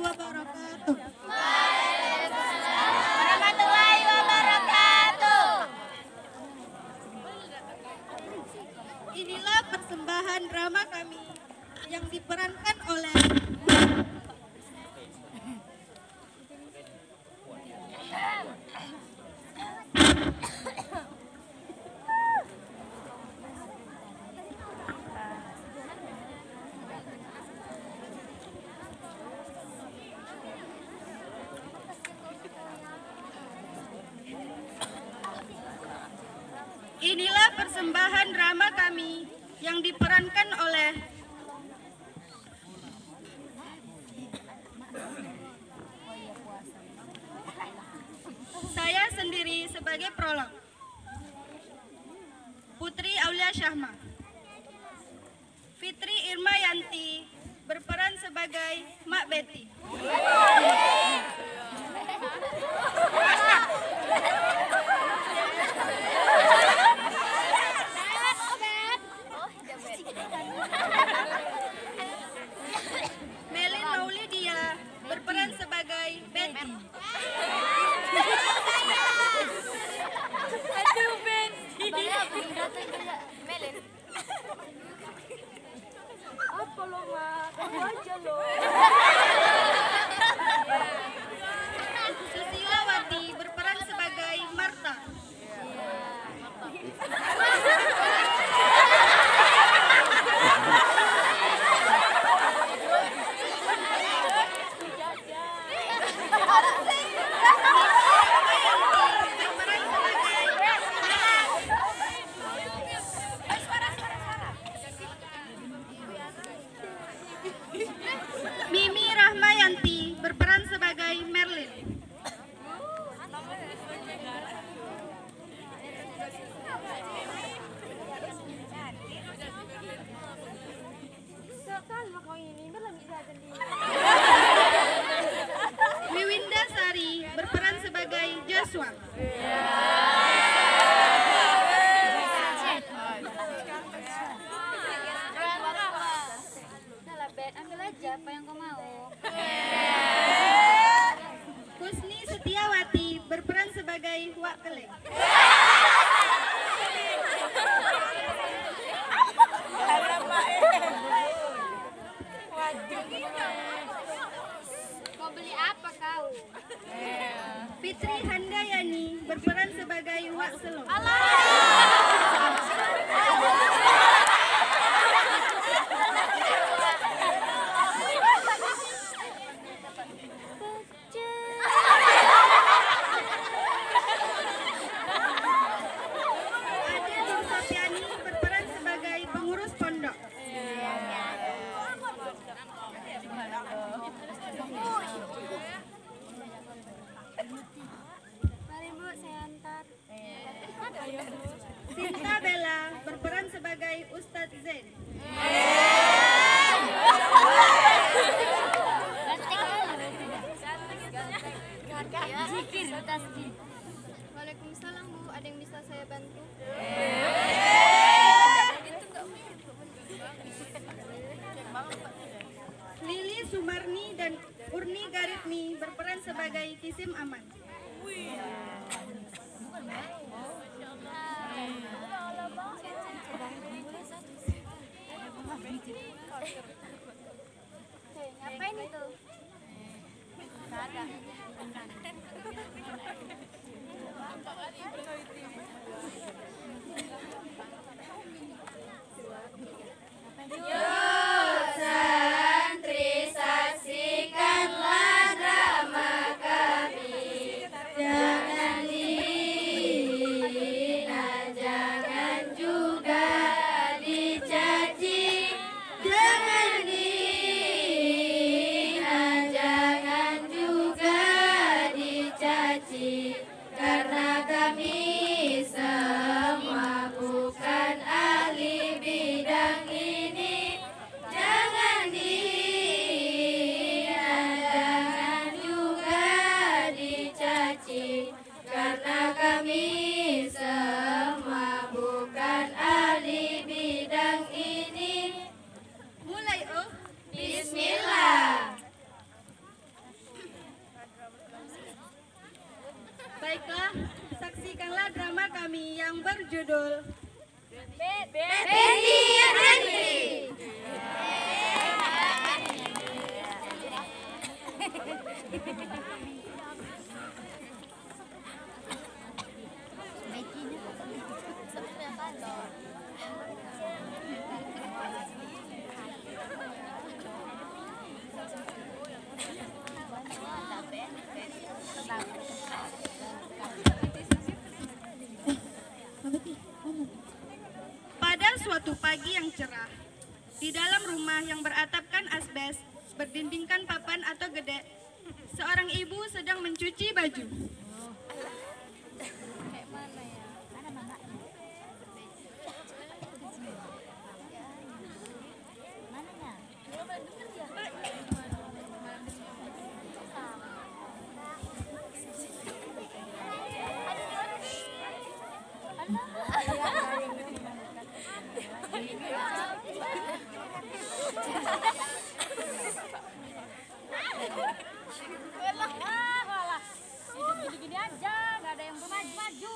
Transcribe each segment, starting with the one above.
wabarakatuh. Warahmatullahi wabarakatuh. Inilah persembahan drama kami yang diperankan oleh Inilah persembahan drama kami yang diperankan oleh saya sendiri sebagai prolog, Putri Aulia Syahma. Fitri Irmayanti berperan sebagai Mak Betty. Melin Maulidia berperan sebagai Betty. Aduh, Betty. Belum datang kerja. Melin. Apa lo, Mak? Kamu aja lo. Susilawati berperan sebagai Marta. Mimi Rahmayanti berperan sebagai Merlin. Wiwinda Sari berperan sebagai Joshua. Salah, Bet. Ambil aja apa yang kau mau. Husni Setiawati berperan sebagai Wak Kelek. Mau beli apa kau? Fitri Handayani berperan sebagai Wak Selo. Ade Nur Sofiani berperan sebagai pengurus pondok. Mari, Bu, saya antar. Sinta Bella berperan sebagai Ustadz Zain. Waalaikumsalam, Bu. Ada yang bisa saya bantu? Lili Sumarni dan Urni Garitni berperan sebagai Kisim Aman. Baiklah, saksikanlah drama kami yang berjudul Betty and Henry. Pada suatu pagi yang cerah, di dalam rumah yang beratapkan asbes, berdindingkan papan atau gedek, seorang ibu sedang mencuci baju. Hidup gini-gini aja, nggak ada yang bermaju-maju.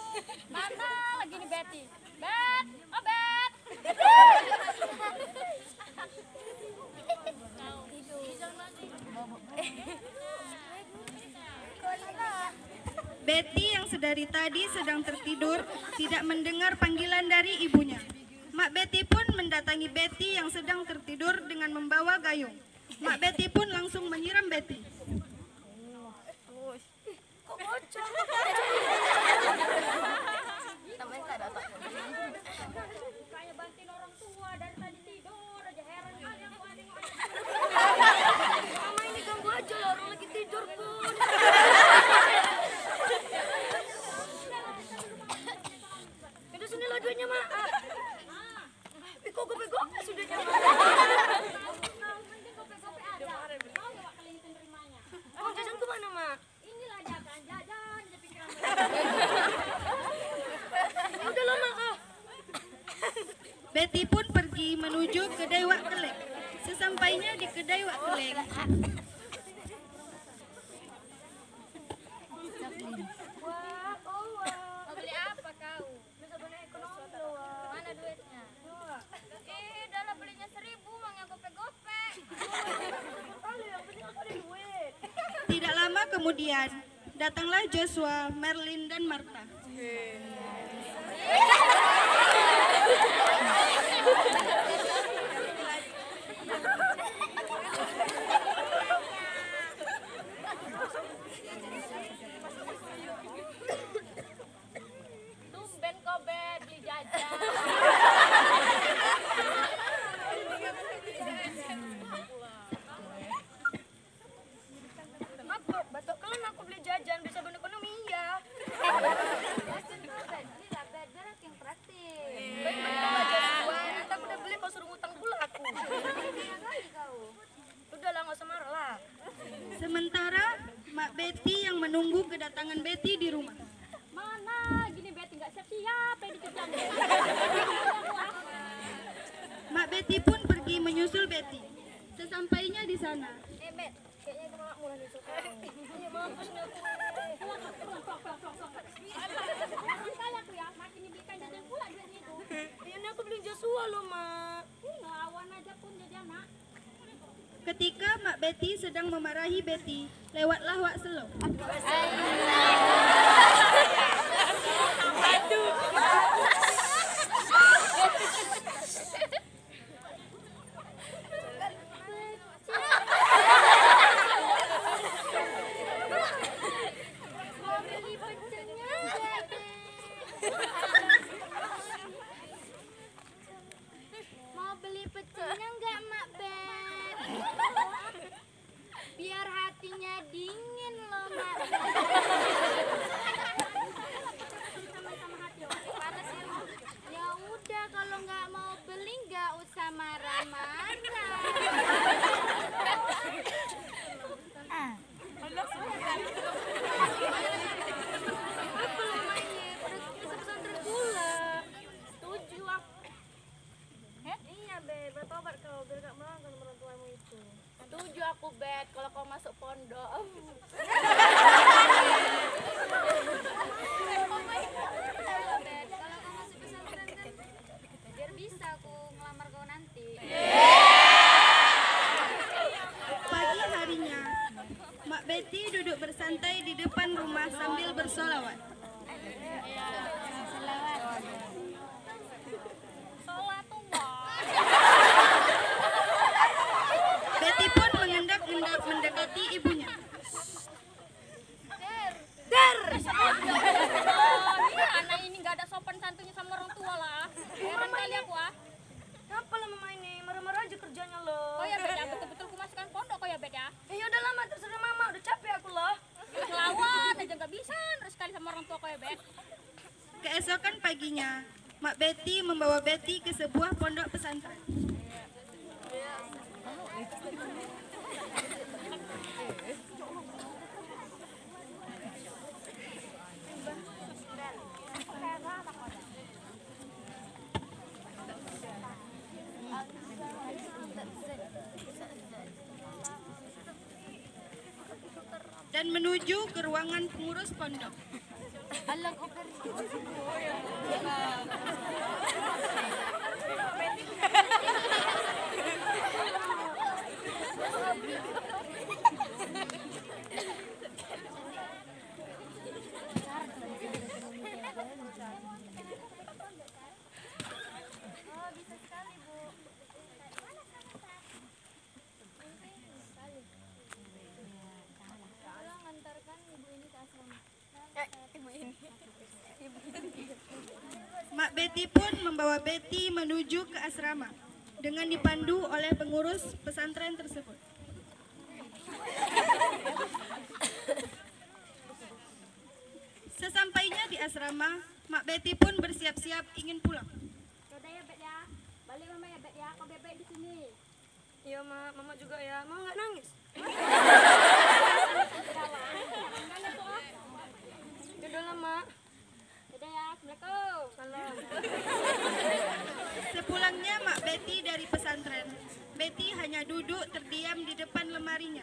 Mana lagi nih Betty? Bet, oh Bet. Betty yang sedari tadi sedang tertidur tidak mendengar panggilan dari ibunya. Mak Betty pun mendatangi Betty yang sedang tertidur dengan membawa gayung. Mak Betty pun langsung menyiram Betty. Kayak bantuin orang tua dari tadi tidur aja, heran kali aku ada. Mama ini ganggu aja loh, orang lagi tidur pun. Itu sini lah duitnya mak. Bego sudah nyaman. Emang jajan kemana mak? Inilah jajan di pikiran. Ya udah lah mak. Betty pun pergi menuju kedai Wak Kelek. Sesampainya di kedai Wak Kelek, Mau beli apa kau? Bisa beli ekonomi loh. Mana duitnya? Udah lah belinya 1.000, mang yang gope-gope. tidak lama kemudian datanglah Joshua, Merlin, dan Martha. Tumben kau Bet beli jajan. Aku batok kalian aku beli jajan bisa berekonomi ya. Yang praktis. Nanti aku udah beli kau suruh ngutang pula aku. Udah lah nggak usah marah lah. Sementara Mak Betty yang menunggu kedatangan Betty di rumah. Mana gini Betty nggak siap-siap ya dikerjain. Mak Betty pun pergi menyusul Betty. Sesampainya di sana, Bet, kayaknya itu mak mulai disuka. Ini mampus nih aku. Kali aku ya, makin dibelikan jajan pula duitnya itu. Ini aku beli Joshua loh mak. Lawan aja pun jajan mak. ketika Mak Betty sedang memarahi Betty, lewatlah Wak Selo. Mau beli pecelnya enggak Mak Bet? Biar hatinya dingin loh Mak Bet. Sama-sama hati panas ya. Ya udah kalau nggak mau beli nggak usah marah-marah. Apa namanya? Pada pesantren pula. Setuju aku. Iya Bet, bertobat kau biar gak melanggar orang tuamu itu. Setuju aku Bet, kalau kau masuk pondok. Keesokan paginya, Mak Betty membawa Betty ke sebuah pondok pesantren. Dan menuju ke ruangan pengurus pondok. Mak Betty pun membawa Betty menuju ke asrama dengan dipandu oleh pengurus pesantren tersebut. Sesampainya di asrama, Mak Betty pun bersiap-siap ingin pulang. Yaudah ya, Bet ya. Balik Mama ya, Bet ya. Kau bebek di sini. Iya, Mama juga ya. Mama nggak nangis? Yaudah lah, Mak. Yaudah ya, Assalamualaikum. Salam. Sepulangnya Mak Betty dari pesantren, Betty hanya duduk terdiam di depan lemarinya.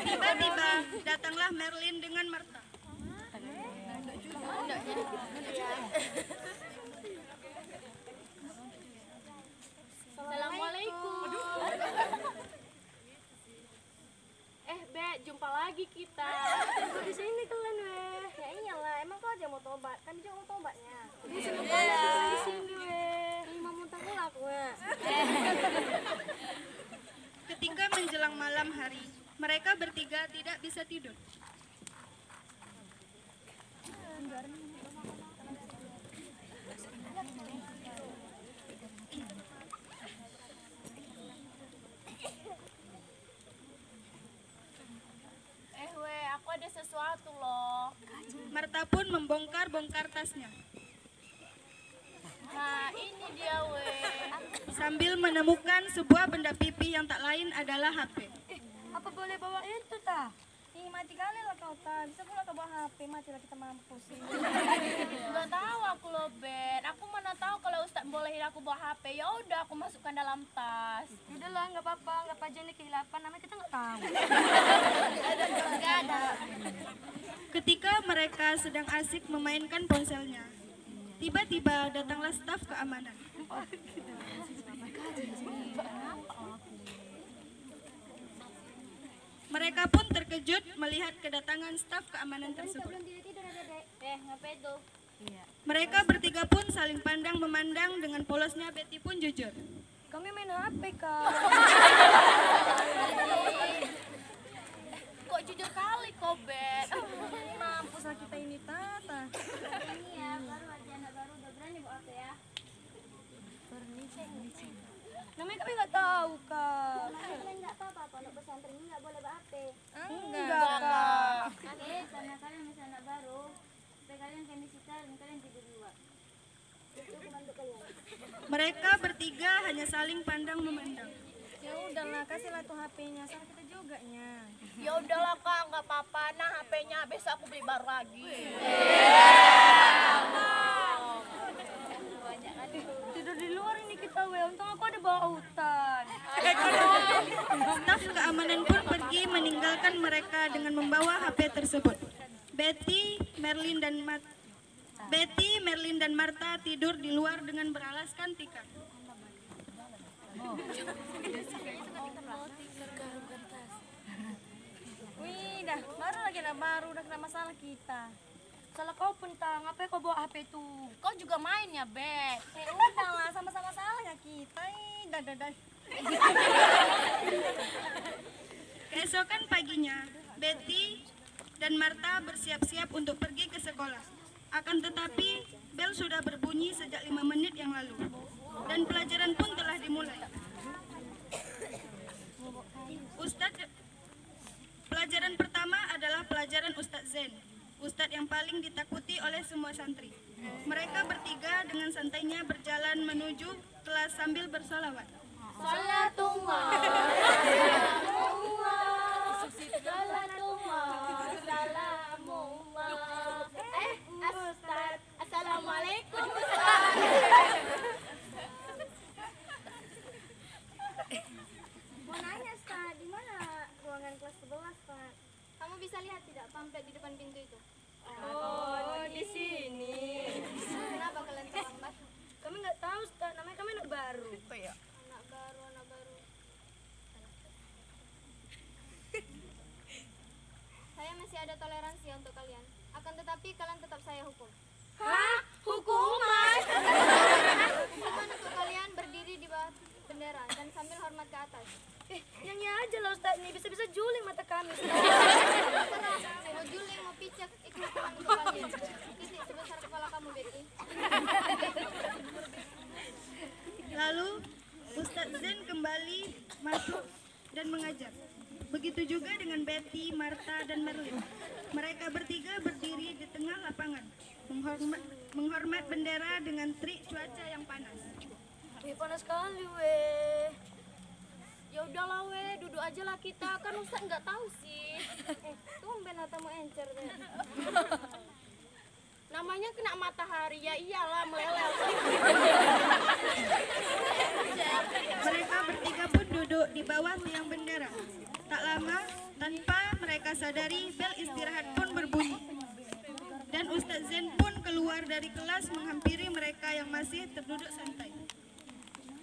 Tiba-tiba datanglah Merlin dengan Martha. Assalamualaikum. Bet, jumpa lagi kita. Kok di sini kalian, weh? Ya iyalah, emang kau aja mau tobat. Kami juga mau tobatnya. Di sini, weh. Ini mau muntah pula aku, weh. Ketika menjelang malam hari, mereka bertiga tidak bisa tidur. Weh, aku ada sesuatu loh. Martha pun membongkar-bongkar tasnya, Nah, ini dia, weh. sambil menemukan sebuah benda pipih yang tak lain adalah HP. Apa boleh bawa itu, ta? Ih, mati kali lah kau, Ta. Bisa pula kau bawa HP, matilah kita mampus. Gak tahu aku loh, Ben. Aku mana tahu kalau Ustadz bolehin aku bawa HP. Ya udah, aku masukkan dalam tas. Udah lah, nggak apa-apa. Nggak aja ini kehilapan. Namanya kita nggak tahu. Gak ada. Ketika mereka sedang asik memainkan ponselnya, tiba-tiba datanglah staf keamanan. Mereka pun terkejut melihat kedatangan staf keamanan tersebut. Ngapain tuh? Mereka bertiga pun saling pandang memandang, dengan polosnya Betty pun jujur. Kami main HP, Kak. Kok jujur kali kok, Ben? Mampus lah kita ini, Tata. Ini ya, baru aja anak baru udah berani bawa HP ya. Namanya kami nggak tahu, Kak. Kalian nggak tahu apa pondok pesantren ini nggak boleh bawa HP. Enggak, Kak. Oke, karena kalian masih anak baru, supaya kalian kami sita dan kalian tidur di luar. Itu bantu kalian. Mereka bertiga hanya saling pandang memandang. Ya udahlah, kasihlah tuh HP-nya. Sama kita juga nya. Ya udahlah, Kak, nggak apa-apa. Nah, HP-nya besok aku beli baru lagi. Tidur di luar ini kita, weh. Untung aku ada bawa hutan. Staf keamanan pun pergi meninggalkan mereka dengan membawa HP tersebut. Betty, Merlin dan Martha tidur di luar dengan beralaskan tikar. Wih, dah baru lagi anak baru udah kena masalah kita. Salah kau pun, Ta. Ngapain kau bawa HP tuh? Kau juga main ya, Ben? Udahlah, sama-sama salahnya kita. Dah. Keesokan paginya, Betty dan Martha bersiap-siap untuk pergi ke sekolah. Akan tetapi, bel sudah berbunyi sejak 5 menit yang lalu, dan pelajaran pun telah dimulai. Pelajaran pertama adalah pelajaran Ustadz Zen, Ustadz yang paling ditakuti oleh semua santri. Mereka bertiga dengan santainya berjalan menuju kelas sambil bersolawat. Salatullah, salatullah, salamullah. Ustaz, assalamualaikum Ustaz. Mau nanya Ustaz, di mana ruangan kelas 11 Pak? Kamu bisa lihat tidak pamflet di depan pintu itu? Oh, di sini. Kenapa kalian terlambat? Kami nggak tahu, Ustaz. Namanya kami anak baru. Anak baru, anak baru. Saya masih ada toleransi untuk kalian. Akan tetapi kalian tetap saya hukum. Hah? Hukuman? Hukuman untuk kalian berdiri di bawah bendera dan sambil hormat ke atas. Yang aja lah, Ustaz. Ini bisa-bisa juling mata kami, Ustaz. Terserah, mau juling, mau picek, itu hukuman untuk kalian. Titik sebesar kepala kamu, Betty. Lalu Ustadz Zen kembali masuk dan mengajar. Begitu juga dengan Betty, Martha, dan Merlin. Mereka bertiga berdiri di tengah lapangan, menghormat bendera dengan terik cuaca yang panas. Wih, panas sekali, weh. Ya udahlah weh, duduk aja lah kita, kan Ustaz nggak tahu sih. Tumben atamu encer deh. Namanya kena matahari, ya iyalah meleleh. Mereka bertiga pun duduk di bawah tiang bendera. Tak lama, tanpa mereka sadari, bel istirahat pun berbunyi. Dan Ustadz Zen pun keluar dari kelas menghampiri mereka yang masih terduduk santai.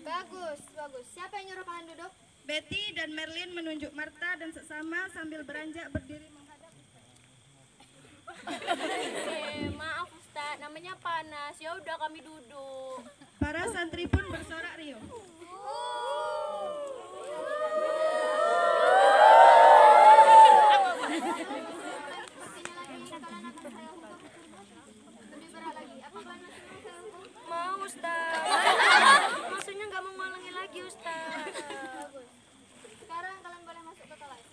Bagus, bagus. Siapa yang nyuruh kalian duduk? Betty dan Merlin menunjuk Martha dan seksama sambil beranjak berdiri menghadap. Maaf Ustaz, namanya panas. Ya udah kami duduk. Para santri pun bersorak riuh. Sepertinya lagi kalian akan saya hukum. Lebih berat lagi. Apa kalian masih mau saya hukum? Mau, Ustaz. Maksudnya nggak mau ngulangi lagi, Ustaz. Bagus. Sekarang kalian boleh masuk ke kelas.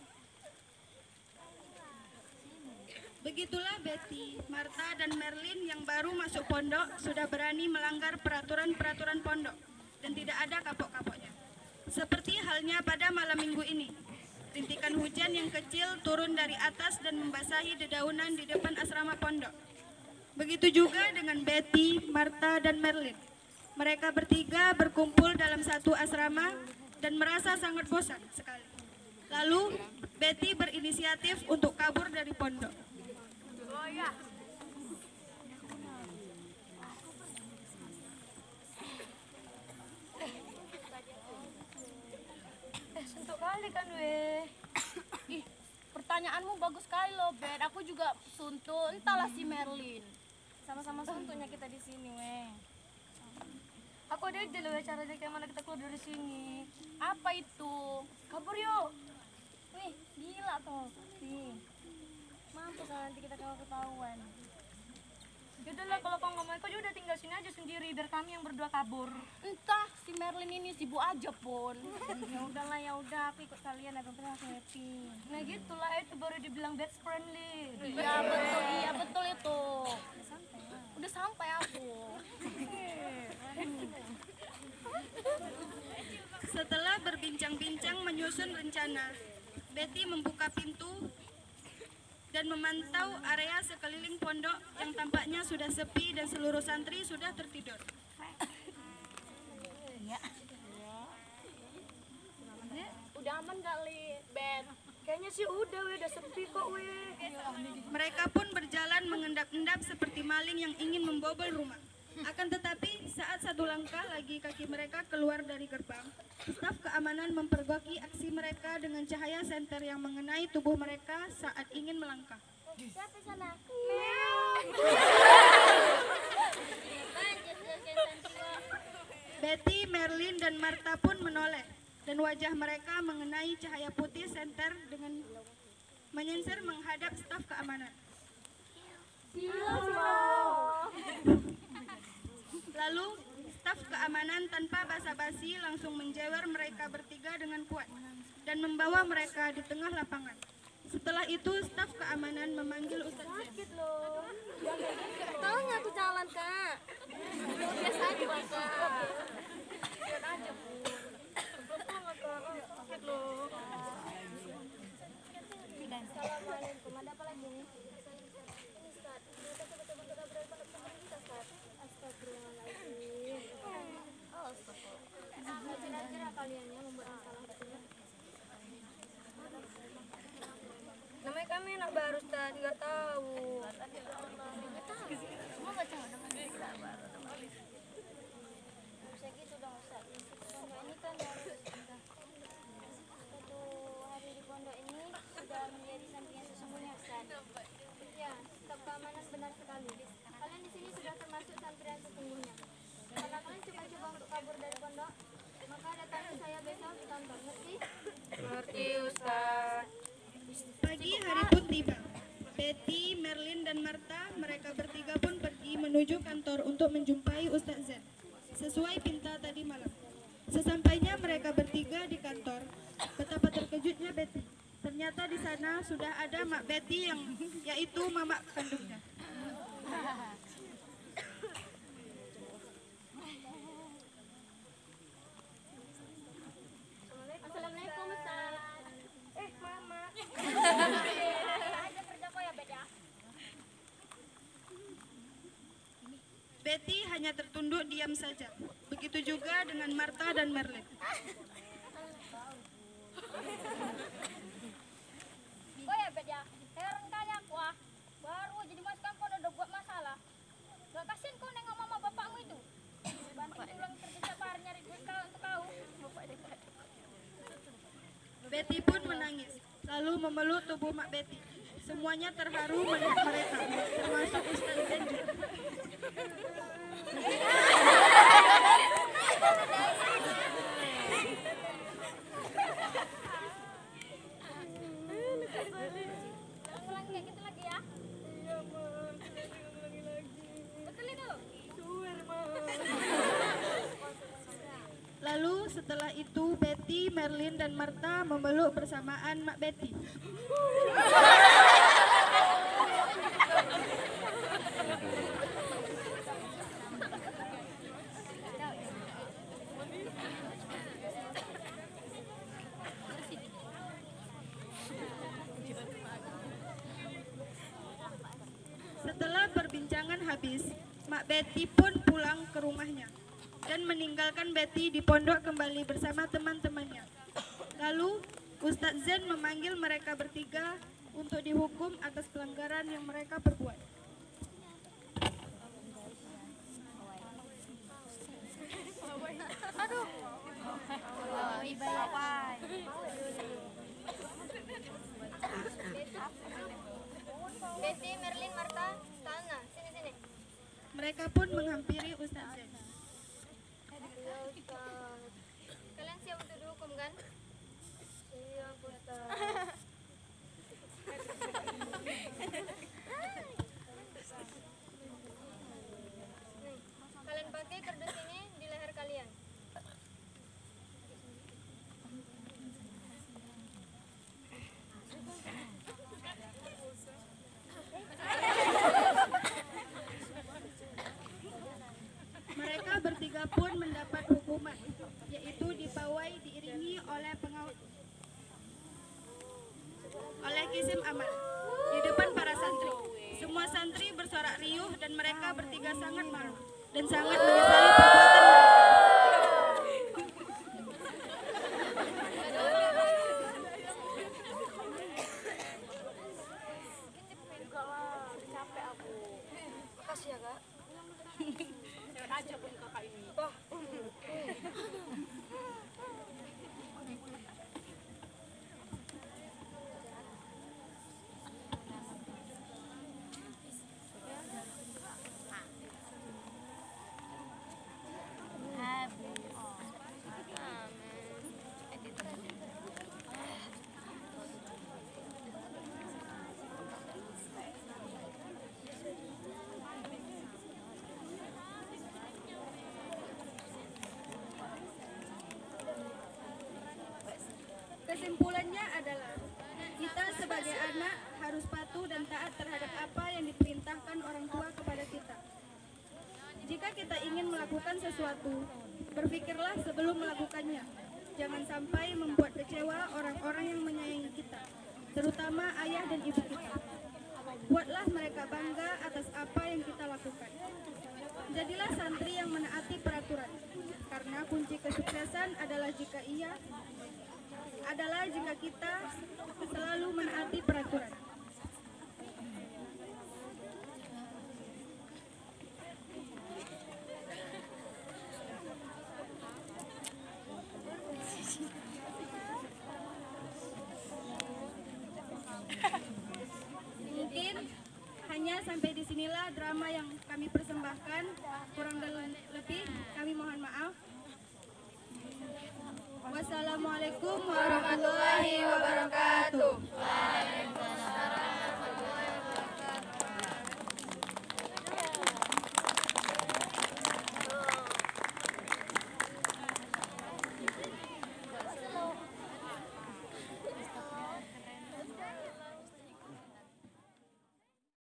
Begitulah Betty, Martha, dan Merlin yang baru masuk pondok sudah berani melanggar peraturan-peraturan pondok dan tidak ada kapok-kapoknya. Seperti halnya pada malam minggu ini, rintikan hujan yang kecil turun dari atas dan membasahi dedaunan di depan asrama pondok. Begitu juga dengan Betty, Martha, dan Merlin. Mereka bertiga berkumpul dalam satu asrama dan merasa sangat bosan sekali. Lalu Betty berinisiatif untuk kabur dari pondok. Sentuh kali kan, weh. Ih, pertanyaanmu bagus sekali loh, Bet. Aku juga suntuk, entahlah si Merlin. Sama-sama suntuknya kita di sini, weh. Aku ada ide loh, caranya kayak mana kita keluar dari sini. Apa itu? Kabur yuk. Wih, gila tuh. Nih. Mampus lah nanti kita kalau ketahuan. Yaudahlah, kalau kau nggak mau, kau juga tinggal sini aja sendiri biar kami yang berdua kabur. Entah, si Merlin ini sibuk aja, Pon. Ya udahlah, ya udah aku ikut kalian, aku penting langsung happy. Nah gitulah, itu baru dibilang best friendly. Iya betul itu. Udah sampai aku. Setelah berbincang-bincang menyusun rencana, Betty membuka pintu dan memantau area sekeliling pondok yang tampaknya sudah sepi dan seluruh santri sudah tertidur. Udah aman kali, Bet. Kayaknya sih udah sepi kok, weh. Mereka pun berjalan mengendap-endap seperti maling yang ingin membobol rumah. Akan tetapi saat satu langkah lagi kaki mereka keluar dari gerbang, staf keamanan mempergoki aksi mereka dengan cahaya senter yang mengenai tubuh mereka saat ingin melangkah. Siapa sana? Betty, Merlin, dan Martha pun menoleh dan wajah mereka mengenai cahaya putih senter dengan menyensor menghadap staf keamanan. Lalu staf keamanan tanpa basa-basi langsung menjewer mereka bertiga dengan kuat. dan membawa mereka di tengah lapangan. Setelah itu, staf keamanan memanggil Ustaz Zen. Sakit loh. Tahu nggak aku jalan kak? Biasa aja lah kak. Lihat aja bu. Sakit loh. Assalamualaikum. Ada apa lagi nih? Ini Ustaz. Kita coba-coba berada pada teman kita Ustaz. Astagfirullahaladzim. Oh astagfirullah. Kira-kira kalian yang membuat masalah katanya. Namanya kami anak baru Ustaz, nggak tahu. Semua nggak tahu dengan kita baru. Bisa gitu dong Ustaz. Pondok ini kan harus satu hari di pondok ini sudah menjadi sampingan sesungguhnya Ustaz. Ya, staf keamanan benar sekali. Kalian di sini sudah termasuk santrian sesungguhnya. Kalau kalian coba-coba untuk kabur dari pondok, maka datangi saya besok di kantor. Ngerti? Ngerti Ustaz. Pagi hari pun tiba. Betty, Merlin, dan Martha, mereka bertiga pun pergi menuju kantor untuk menjumpai Ustaz Zen. Sesuai pinta tadi malam. Sesampainya mereka bertiga di kantor, betapa terkejutnya Betty. Ternyata di sana sudah ada Mak Betty yaitu mamak kandungnya. Assalamualaikum Ustaz. Mama. Aja kerja kok ya Bet ya. Betty hanya tertunduk diam saja. Begitu juga dengan Martha dan Merlin. Oh ya Bet ya. Heran kali aku ah. Baru aja dimasukkan kau udah buat masalah. Gak kasihan kau nengok mama bapakmu itu. Banting tulang kerja tiap hari nyari duit untuk kau. Betty pun menangis, lalu memeluk tubuh Mak Betty. Semuanya terharu melihat mereka, termasuk Ustaz Zen juga. Ulang kayak gitu lagi ya. Iya Ma. Betul itu. Lalu setelah itu Betty, Merlin, dan Martha memeluk bersamaan Mak Betty. Setelah perbincangan habis, Mak Betty pun pulang ke rumahnya dan meninggalkan Betty di pondok kembali bersama teman-temannya. Lalu Ustaz Zen memanggil mereka bertiga untuk dihukum atas pelanggaran yang mereka perbuat. Betty, Merlin, Martha, sana, sini. Mereka pun menghampiri Ustaz Zen. Kalian siap untuk dihukum kan? Siap Ustaz. Kalian pakai kardus ini di leher kalian. Mereka bertiga pun mendapat hukuman, yaitu dipawai diiringi oleh kisim amal di depan para santri. Semua santri bersorak riuh dan mereka bertiga sangat malu dan sangat menyesali perbuatan mereka. Makasih ya Kak. aja pun kakak ini. sesuatu, berpikirlah sebelum melakukannya. Jangan sampai membuat kecewa orang-orang yang menyayangi kita, terutama ayah dan ibu kita. Buatlah mereka bangga atas apa yang kita lakukan. Jadilah santri yang menaati peraturan, karena kunci kesuksesan adalah jika kita selalu menaati peraturan. Mungkin hanya sampai di sinilah drama yang kami persembahkan. Kurang dan lebih kami mohon maaf. Wassalamualaikum warahmatullahi wabarakatuh.